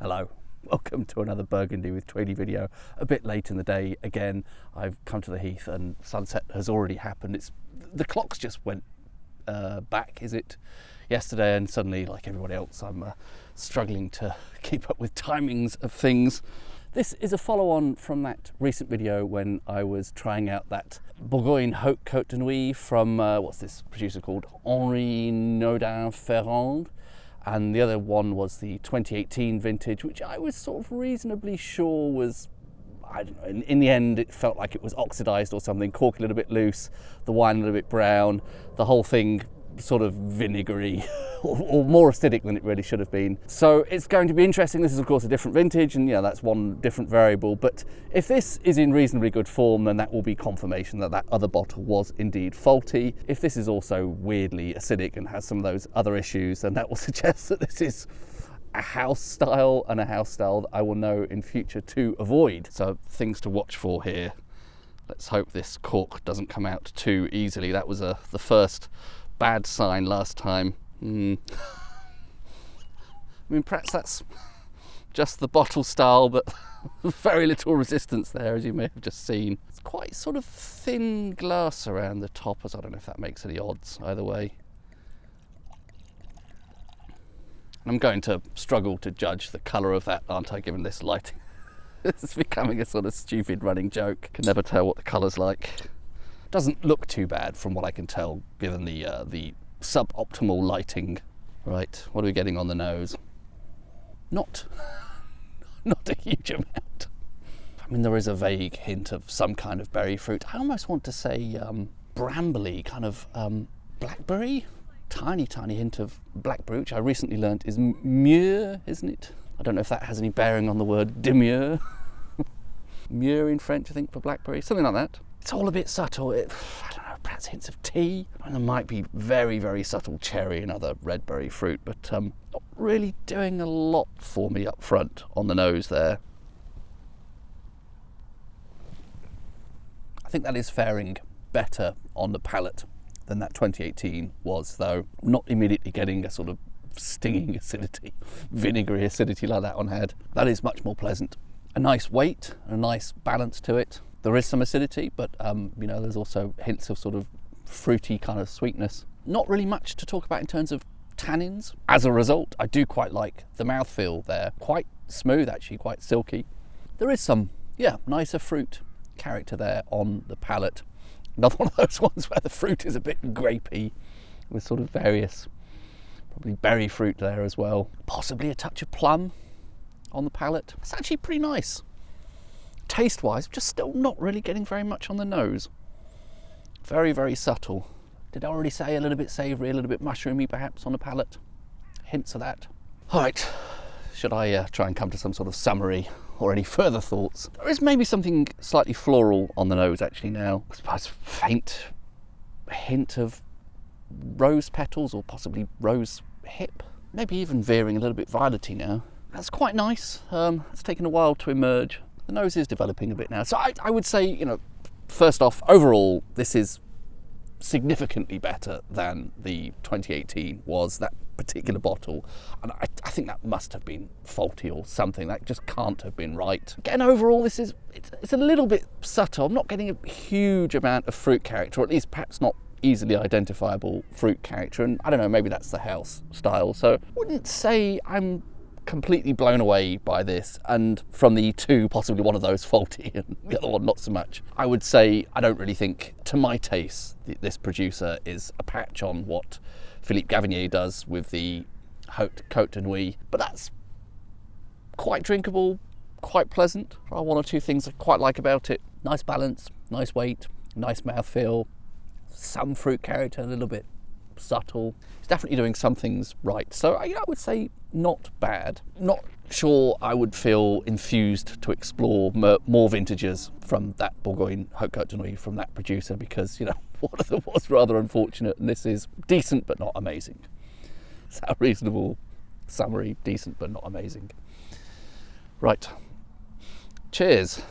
Hello, welcome to another Burgundy with Tweedy video. A bit late in the day again. I've come to the heath and sunset has already happened. The clocks just went back, is it, yesterday, and suddenly, like everybody else, I'm struggling to keep up with timings of things. This is a follow-on from that recent video when I was trying out that Bourgogne Hautes Cotes de Nuits from, what's this producer called? Henri, Naudin, Ferrand. And the other one was the 2018 vintage, which I was sort of reasonably sure was, I don't know, in the end it felt like it was oxidized or something, cork a little bit loose, the wine a little bit brown, the whole thing sort of vinegary or more acidic than it really should have been. So it's going to be interesting. This is of course a different vintage, and yeah, that's one different variable, but if this is in reasonably good form, then that will be confirmation that that other bottle was indeed faulty. If this is also weirdly acidic and has some of those other issues, then that will suggest that this is a house style, and a house style that I will know in future to avoid. So things to watch for here. Let's hope this cork doesn't come out too easily. That was the first bad sign last time. I mean, perhaps that's just the bottle style, but very little resistance there, as you may have just seen. It's quite sort of thin glass around the top, as I don't know if that makes any odds either way. I'm going to struggle to judge the colour of that, aren't I, given this lighting? It's becoming a sort of stupid running joke. Can never tell what the colour's like. Doesn't look too bad from what I can tell, given the suboptimal lighting. Right, what are we getting on the nose? Not a huge amount. I mean, there is a vague hint of some kind of berry fruit. I almost want to say brambly, kind of blackberry. Tiny hint of blackberry, which I recently learnt is mûr, isn't it? I don't know if that has any bearing on the word demure. Mûr in French, I think, for blackberry, something like that. It's all a bit subtle. I don't know, perhaps hints of tea. And there might be very subtle cherry and other red berry fruit, but not really doing a lot for me up front on the nose there. I think that is faring better on the palate than that 2018 was, though. I'm not immediately getting a sort of stinging acidity, vinegary acidity like that one had. That is much more pleasant. A nice weight, a nice balance to it. There is some acidity, but you know, there's also hints of sort of fruity kind of sweetness. Not really much to talk about in terms of tannins. As a result, I do quite like the mouthfeel there. Quite smooth, actually, quite silky. There is some, yeah, nicer fruit character there on the palate. Another one of those ones where the fruit is a bit grapey, with sort of various, probably berry fruit there as well. Possibly a touch of plum on the palate. It's actually pretty nice. Taste-wise, just still not really getting very much on the nose. Very subtle. Did I already say a little bit savoury, a little bit mushroomy perhaps on the palate? Hints of that. All right, should I try and come to some sort of summary or any further thoughts? There is maybe something slightly floral on the nose actually now. I suppose faint hint of rose petals or possibly rose hip. Maybe even veering a little bit violety now. That's quite nice. It's taken a while to emerge. The nose is developing a bit now. So I would say, you know, first off, overall, this is significantly better than the 2018 was, that particular bottle. And I think that must have been faulty or something. That just can't have been right. Again, overall, it's a little bit subtle. I'm not getting a huge amount of fruit character, or at least perhaps not easily identifiable fruit character. And I don't know, maybe that's the house style. So I wouldn't say I'm completely blown away by this, and from the two, possibly one of those faulty and the other one not so much. I would say I don't really think, to my taste, this producer is a patch on what Philippe Gavinier does with the Hautes Cotes de Nuits, but that's quite drinkable, quite pleasant. There are one or two things I quite like about it. Nice balance, nice weight, nice mouthfeel, some fruit character, a little bit subtle. It's definitely doing some things right. So I would say not bad. Not sure I would feel infused to explore more vintages from that Bourgogne Hautes Cotes de Nuits from that producer, because, you know, one of them was rather unfortunate, and this is decent but not amazing. Is that a reasonable summary? Decent but not amazing. Right. Cheers.